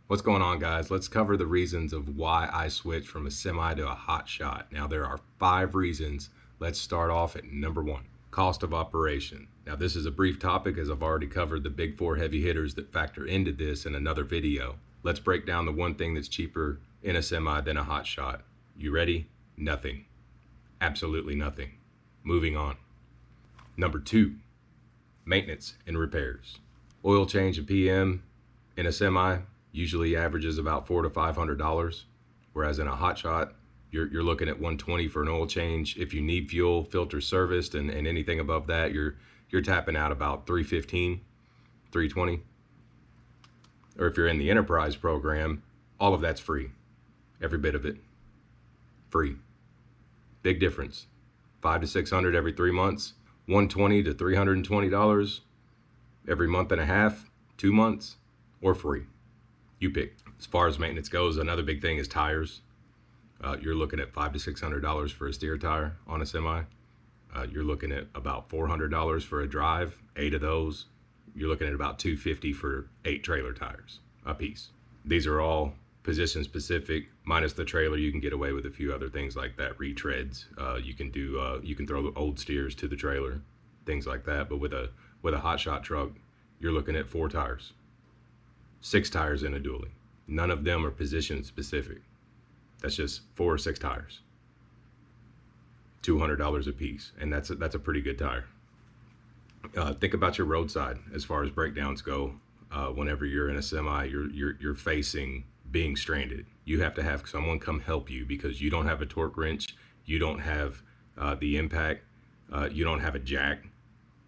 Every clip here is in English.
What's going on, guys? Let's cover the reasons of why I switched from a semi to a hot shot. Now, there are 5 reasons. Let's start off at number 1, cost of operation. Now, this is a brief topic as I've already covered the big 4 heavy hitters that factor into this in another video. Let's break down the one thing that's cheaper in a semi than a hot shot. You ready? Nothing. Absolutely nothing. Moving on. Number 2, maintenance and repairs. Oil change and PM in a semi usually averages about $400 to $500, whereas in a hot shot, you're looking at $120 for an oil change. If you need fuel, filter serviced, and anything above that, you're tapping out about $315, $320. Or if you're in the enterprise program, all of that's free. Every bit of it. Free. Big difference. $500 to $600 every 3 months, $120 to $320 every month and a half, 2 months, or free. You pick. As far as maintenance goes, another big thing is tires. You're looking at $500 to $600 for a steer tire on a semi. You're looking at about $400 for a drive, 8 of those. You're looking at about $250 for 8 trailer tires a piece. These are all position specific, minus the trailer. You can get away with a few other things like that, retreads. You can throw the old steers to the trailer, things like that. But with a hot shot truck, you're looking at 4 tires. 6 tires in a dually. None of them are position specific. That's just 4 or 6 tires. $200 a piece, and that's a pretty good tire. Think about your roadside as far as breakdowns go. Whenever you're in a semi, you're facing being stranded. You have to have someone come help you because you don't have a torque wrench, you don't have the impact, you don't have a jack.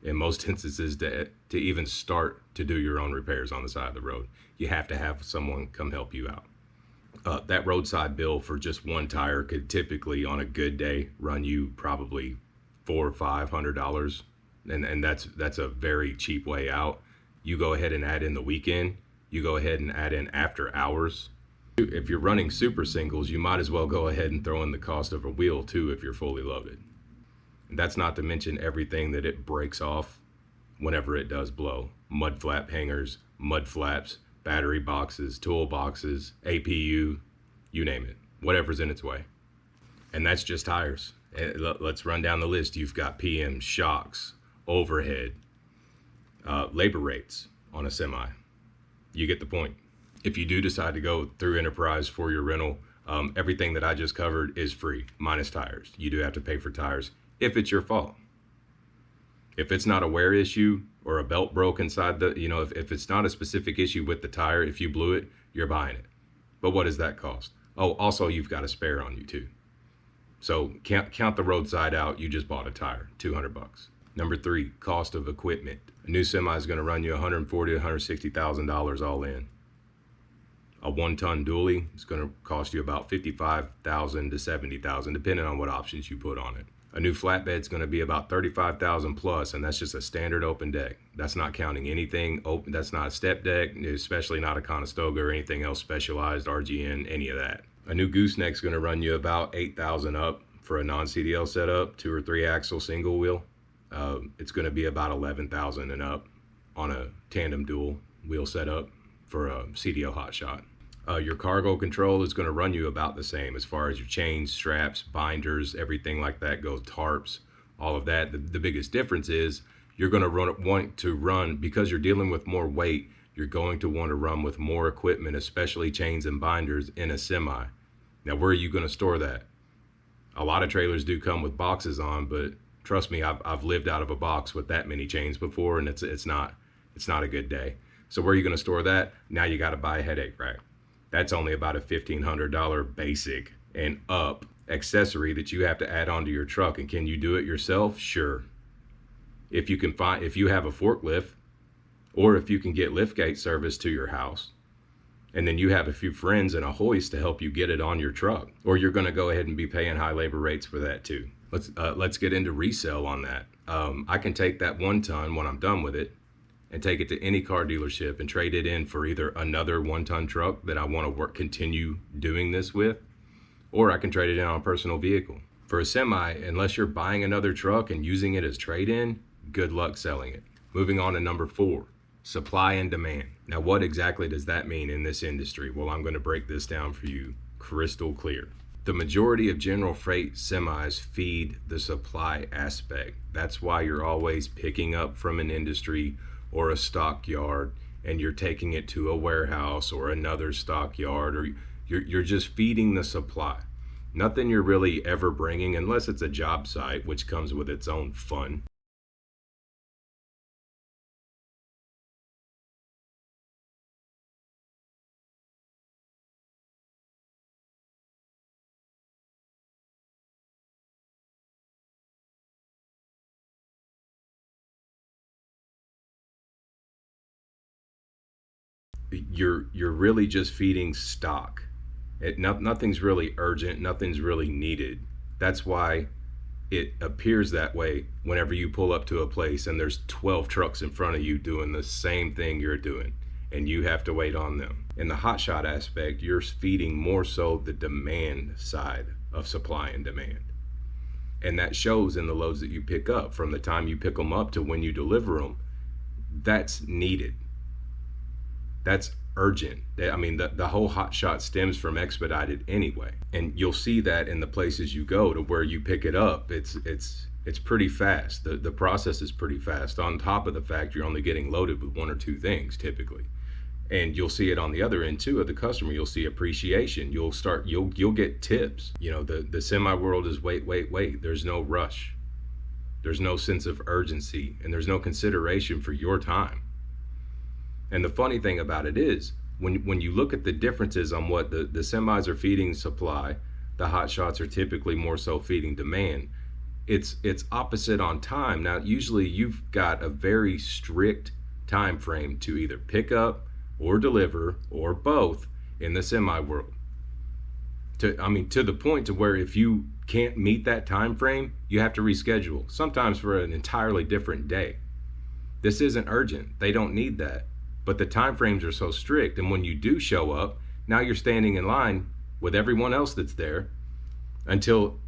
In most instances, to even start to do your own repairs on the side of the road, you have to have someone come help you out. That roadside bill for just 1 tire could typically, on a good day, run you probably $400 or $500, and that's a very cheap way out. You go ahead and add in the weekend. You go ahead and add in after hours. If you're running super singles, you might as well go ahead and throw in the cost of a wheel too if you're fully loaded. And that's not to mention everything that it breaks off whenever it does blow. Mud flap hangers, mud flaps, battery boxes, tool boxes, APU, you name it, whatever's in its way. And that's just tires. Let's run down the list. You've got PM, shocks, overhead, labor rates on a semi. You get the point. If you do decide to go through Enterprise for your rental, everything that I just covered is free, minus tires. You do have to pay for tires if it's your fault. If it's not a wear issue or a belt broke inside the, if it's not a specific issue with the tire, if you blew it, you're buying it. But what does that cost? Oh, also you've got a spare on you too. So count the roadside out. You just bought a tire, $200. Number 3, cost of equipment. A new semi is going to run you $140,000 to $160,000 all in. A 1-ton dually is going to cost you about $55,000 to $70,000, depending on what options you put on it. A new flatbed is going to be about $35,000 plus, and that's just a standard open deck. That's not counting anything open. That's not a step deck, especially not a Conestoga or anything else specialized, RGN, any of that. A new gooseneck is going to run you about $8,000 up for a non-CDL setup, 2 or 3 axle single wheel. It's going to be about $11,000 and up on a tandem dual wheel setup for a CDL hot shot. Your cargo control is going to run you about the same as far as your chains, straps, binders, everything like that goes, tarps, all of that. The biggest difference is you're going to want to run, because you're dealing with more weight, you're going to want to run with more equipment, especially chains and binders in a semi. Now, where are you going to store that? A lot of trailers do come with boxes on, but trust me, I've lived out of a box with that many chains before, and it's not a good day. So where are you going to store that? Now you got to buy a headache rack. That's only about a $1,500 basic and up accessory that you have to add onto your truck. And can you do it yourself? Sure. If you have a forklift, or if you can get liftgate service to your house, and then you have a few friends and a hoist to help you get it on your truck, or you're going to go ahead and be paying high labor rates for that too. Let's get into resale on that. I can take that 1-ton when I'm done with it and take it to any car dealership and trade it in for either another 1-ton truck that I want to continue doing this with, or I can trade it in on a personal vehicle. For a semi, unless you're buying another truck and using it as trade-in, good luck selling it. Moving on to number 4, supply and demand. Now, what exactly does that mean in this industry? Well, I'm going to break this down for you crystal clear. The majority of general freight semis feed the supply aspect. That's why you're always picking up from an industry or a stockyard and you're taking it to a warehouse or another stockyard, or you're just feeding the supply. Nothing you're really ever bringing, unless it's a job site, which comes with its own fun. You're really just feeding stock. Nothing's really urgent, nothing's really needed. That's why it appears that way whenever you pull up to a place and there's 12 trucks in front of you doing the same thing you're doing and you have to wait on them. In the hotshot aspect, you're feeding more so the demand side of supply and demand. And that shows in the loads that you pick up. From the time you pick them up to when you deliver them, that's needed. That's urgent. I mean, the whole hot shot stems from expedited anyway. And you'll see that in the places you go to where you pick it up. It's pretty fast. The process is pretty fast. On top of the fact you're only getting loaded with one or two things typically. And you'll see it on the other end too of the customer. You'll see appreciation. You'll get tips. You know, the semi world is wait. There's no rush. There's no sense of urgency, and there's no consideration for your time. And the funny thing about it is, when you look at the differences on what the semis are feeding supply, the hot shots are typically more so feeding demand. It's opposite on time. Now, usually you've got a very strict time frame to either pick up or deliver or both in the semi world. To the point to where if you can't meet that time frame, you have to reschedule, sometimes for an entirely different day. This isn't urgent. They don't need that. But the time frames are so strict, and when you do show up, now you're standing in line with everyone else that's there until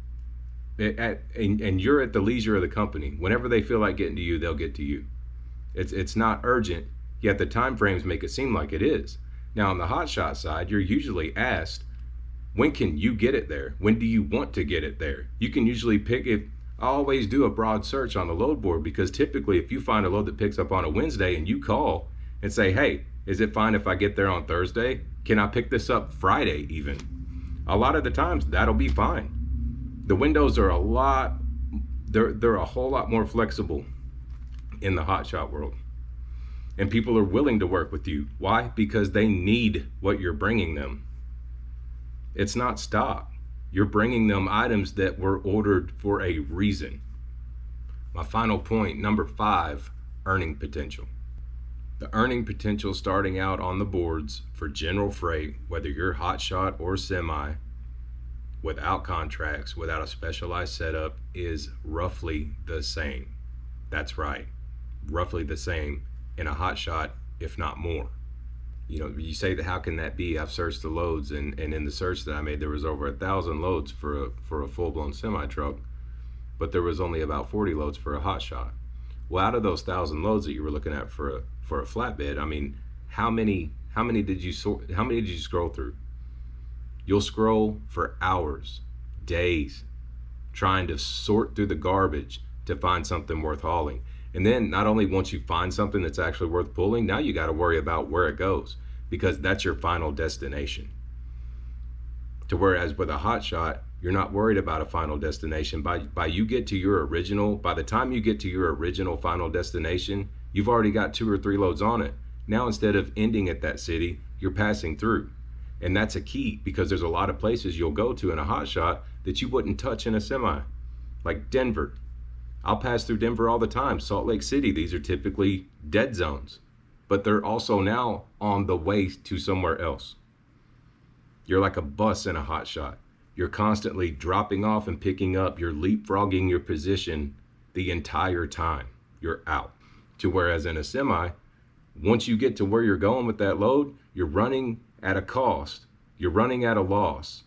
and you're at the leisure of the company. Whenever they feel like getting to you, they'll get to you. It's not urgent, yet the time frames make it seem like it is. Now on the hotshot side, you're usually asked, when can you get it there? When do you want to get it there? You can usually pick it. I always do a broad search on the load board, because typically if you find a load that picks up on a Wednesday and you call and say, hey, is it fine if I get there on Thursday? Can I pick this up Friday even? A lot of the times that'll be fine. The windows are they're a whole lot more flexible in the hotshot world. And people are willing to work with you. Why? Because they need what you're bringing them. It's not stock. You're bringing them items that were ordered for a reason. My final point, number 5, earning potential. The earning potential starting out on the boards for general freight, whether you're hotshot or semi, without contracts, without a specialized setup, is roughly the same. That's right, roughly the same in a hotshot, if not more. You know, you say that, how can that be? I've searched the loads, and in the search that I made, there was over 1,000 loads for a full-blown semi truck, but there was only about 40 loads for a hotshot. Well, out of those 1,000 loads that you were looking at for a flatbed, I mean, how many did you scroll through? You'll scroll for hours, days, trying to sort through the garbage to find something worth hauling. And then not only once you find something that's actually worth pulling, now you got to worry about where it goes, because that's your final destination. To whereas with a hotshot, you're not worried about a final destination. By the time you get to your original final destination, you've already got 2 or 3 loads on it. Now, instead of ending at that city, you're passing through. And that's a key, because there's a lot of places you'll go to in a hotshot that you wouldn't touch in a semi, like Denver. I'll pass through Denver all the time. Salt Lake City, these are typically dead zones, but they're also now on the way to somewhere else. You're like a bus in a hotshot. You're constantly dropping off and picking up. You're leapfrogging your position the entire time you're out. To whereas in a semi, once you get to where you're going with that load, you're running at a cost. You're running at a loss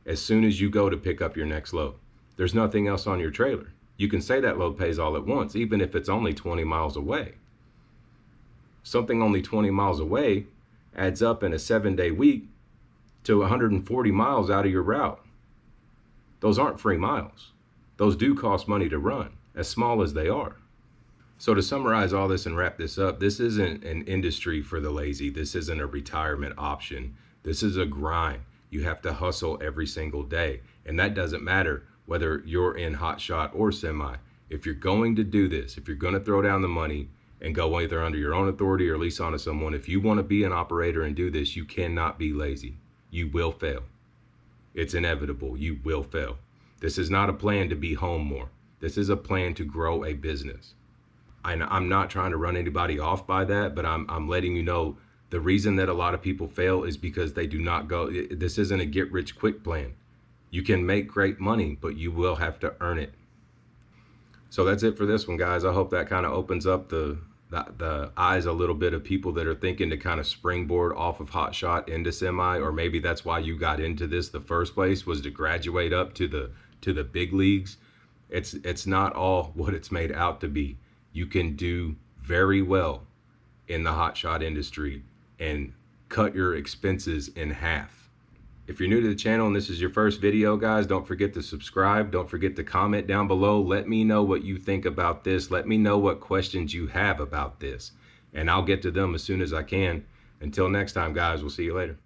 as soon as you go to pick up your next load. There's nothing else on your trailer. You can say that load pays all at once, even if it's only 20 miles away. Something only 20 miles away adds up in a 7-day week to 140 miles out of your route. Those aren't free miles. Those do cost money to run, as small as they are. So to summarize all this and wrap this up, this isn't an industry for the lazy. This isn't a retirement option. This is a grind. You have to hustle every single day. And that doesn't matter whether you're in Hotshot or semi. If you're going to do this, if you're going to throw down the money and go either under your own authority or lease onto someone, if you want to be an operator and do this, you cannot be lazy. You will fail. It's inevitable. You will fail. This is not a plan to be home more. This is a plan to grow a business. I'm not trying to run anybody off by that, but I'm letting you know the reason that a lot of people fail is because they do not go. This isn't a get rich quick plan. You can make great money, but you will have to earn it. So that's it for this one, guys. I hope that kind of opens up the eyes a little bit of people that are thinking to kind of springboard off of Hotshot into semi, or maybe that's why you got into this the first place, was to graduate up to the big leagues. It's not all what it's made out to be. You can do very well in the Hotshot industry and cut your expenses in half. If you're new to the channel and this is your first video, guys, don't forget to subscribe. Don't forget to comment down below. Let me know what you think about this. Let me know what questions you have about this, and I'll get to them as soon as I can. Until next time, guys, we'll see you later.